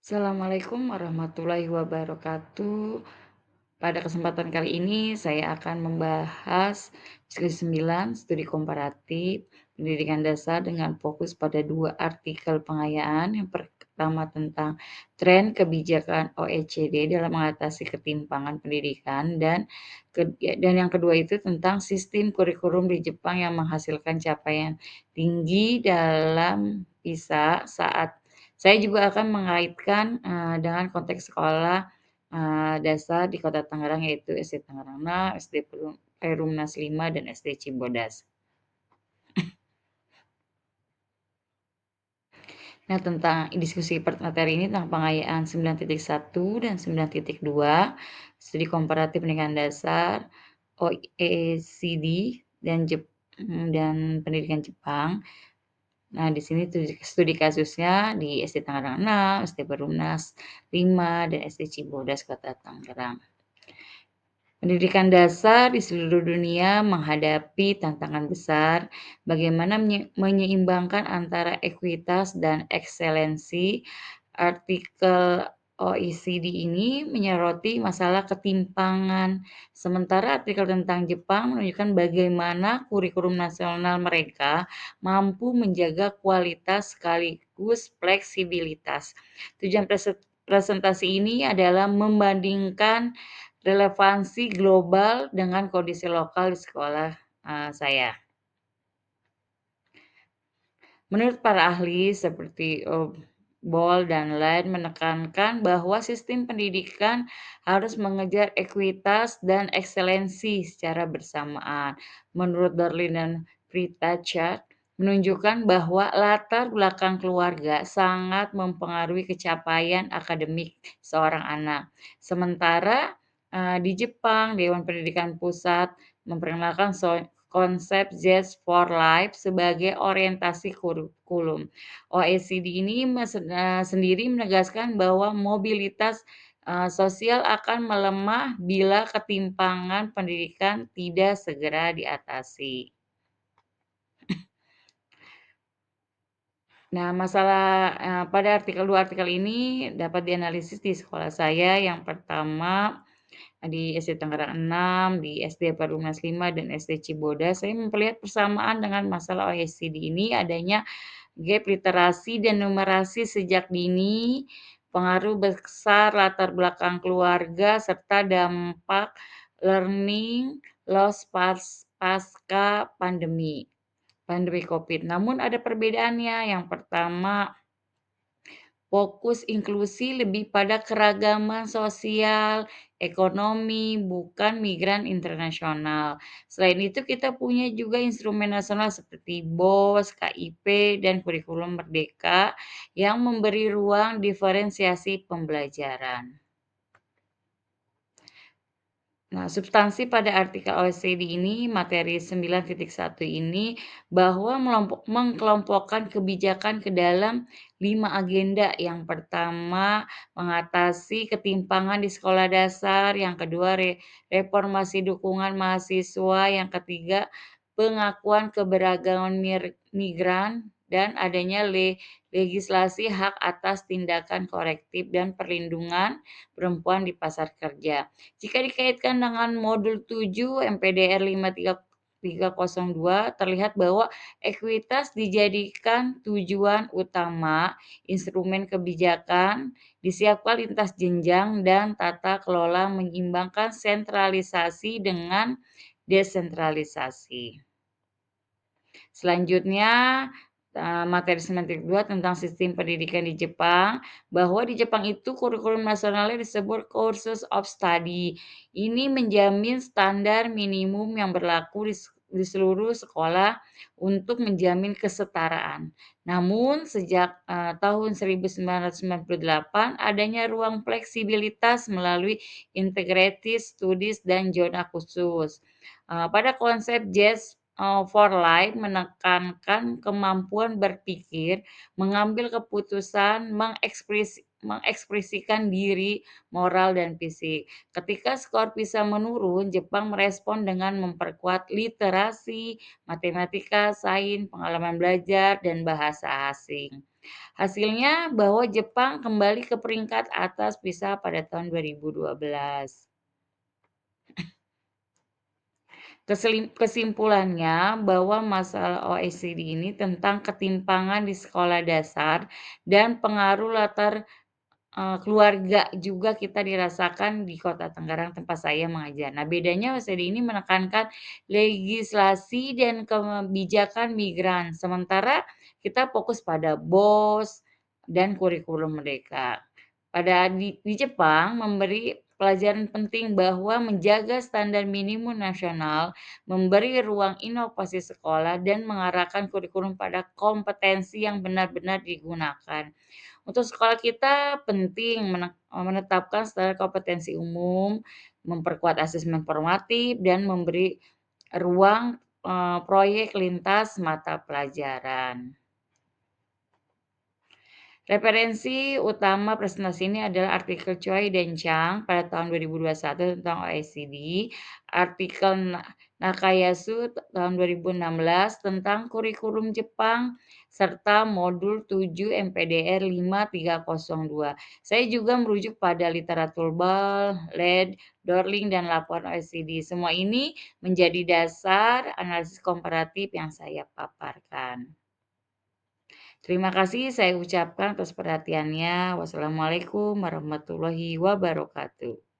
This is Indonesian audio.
Assalamualaikum warahmatullahi wabarakatuh. Pada kesempatan kali ini saya akan membahas diskusi 9 studi komparatif pendidikan dasar dengan fokus pada dua artikel pengayaan. Yang pertama tentang tren kebijakan OECD dalam mengatasi ketimpangan pendidikan dan yang kedua itu tentang sistem kurikulum di Jepang yang menghasilkan capaian tinggi dalam PISA saat saya juga akan mengaitkan, dengan konteks sekolah, dasar di Kota Tangerang yaitu SD Tangerang 6, SD Perumnas 5, dan SD Cibodas. Nah, tentang diskusi materi ini tentang pengayaan 9.1 dan 9.2 studi komparatif pendidikan dasar OECD dan pendidikan Jepang. Nah, di sini studi kasusnya di SD Tangerang 6, SD Perumnas 5, dan SD Cibodas Kota Tangerang. Pendidikan dasar di seluruh dunia menghadapi tantangan besar, bagaimana menyeimbangkan antara ekuitas dan ekselensi. Artikel OECD ini menyoroti masalah ketimpangan, sementara artikel tentang Jepang menunjukkan bagaimana kurikulum nasional mereka mampu menjaga kualitas sekaligus fleksibilitas. Tujuan presentasi ini adalah membandingkan relevansi global dengan kondisi lokal di sekolah, saya. Menurut para ahli seperti, Ball dan lain menekankan bahwa sistem pendidikan harus mengejar ekuitas dan ekselensi secara bersamaan. Menurut Darlin dan Pritchard, menunjukkan bahwa latar belakang keluarga sangat mempengaruhi capaian akademik seorang anak. Sementara, di Jepang, Dewan Pendidikan Pusat memperkenalkan konsep Zest for Life sebagai orientasi kurikulum. OECD ini sendiri menegaskan bahwa mobilitas, sosial akan melemah bila ketimpangan pendidikan tidak segera diatasi. Nah, pada dua artikel ini dapat dianalisis di sekolah saya. Yang pertama di SD Tangerang 6, di SD Perumnas 5, dan SD Cibodas, saya memperlihat persamaan dengan masalah OECD ini adanya gap literasi dan numerasi sejak dini, pengaruh besar latar belakang keluarga, serta dampak learning loss pasca pandemi Covid. Namun ada perbedaannya. Yang pertama, fokus inklusi lebih pada keragaman sosial, ekonomi, bukan migran internasional. Selain itu kita punya juga instrumen nasional seperti BOS, KIP, dan kurikulum merdeka yang memberi ruang diferensiasi pembelajaran. Nah, substansi pada artikel OECD ini, materi 9.1 ini, bahwa mengkelompokkan kebijakan ke dalam 5 agenda. Yang pertama, mengatasi ketimpangan di sekolah dasar. Yang kedua, reformasi dukungan mahasiswa. Yang ketiga, pengakuan keberagaman migran dan adanya legislasi hak atas tindakan korektif dan perlindungan perempuan di pasar kerja. Jika dikaitkan dengan modul 7 MPDR 5302, terlihat bahwa ekuitas dijadikan tujuan utama, instrumen kebijakan disiapkan lintas jenjang, dan tata kelola menyeimbangkan sentralisasi dengan desentralisasi. Selanjutnya, materi 9.2 tentang sistem pendidikan di Jepang, bahwa di Jepang itu kurikulum nasionalnya disebut Courses of Study. Ini menjamin standar minimum yang berlaku di seluruh sekolah untuk menjamin kesetaraan. Namun sejak, tahun 1998 adanya ruang fleksibilitas melalui integrated studies dan zona khusus. Pada konsep For Life menekankan kemampuan berpikir, mengambil keputusan, mengekspresikan diri, moral, dan fisik. Ketika skor PISA menurun, Jepang merespon dengan memperkuat literasi, matematika, sains, pengalaman belajar, dan bahasa asing. Hasilnya bahwa Jepang kembali ke peringkat atas PISA pada tahun 2012. Kesimpulannya bahwa masalah OECD ini tentang ketimpangan di sekolah dasar dan pengaruh latar keluarga juga kita dirasakan di Kota Tangerang tempat saya mengajar. Nah, bedanya OCD ini menekankan legislasi dan kebijakan migran, sementara kita fokus pada BOS dan kurikulum mereka. Di Jepang memberi pelajaran penting bahwa menjaga standar minimum nasional, memberi ruang inovasi sekolah, dan mengarahkan kurikulum pada kompetensi yang benar-benar digunakan. Untuk sekolah kita penting menetapkan standar kompetensi umum, memperkuat asesmen formatif, dan memberi ruang, proyek lintas mata pelajaran. Referensi utama presentasi ini adalah artikel Choi dan Chang pada tahun 2021 tentang OECD, artikel Nakayasu tahun 2016 tentang kurikulum Jepang, serta modul 7 MPDR 5302. Saya juga merujuk pada literatur Ball, Led, Dorling, dan laporan OECD. Semua ini menjadi dasar analisis komparatif yang saya paparkan. Terima kasih saya ucapkan atas perhatiannya. Wassalamualaikum warahmatullahi wabarakatuh.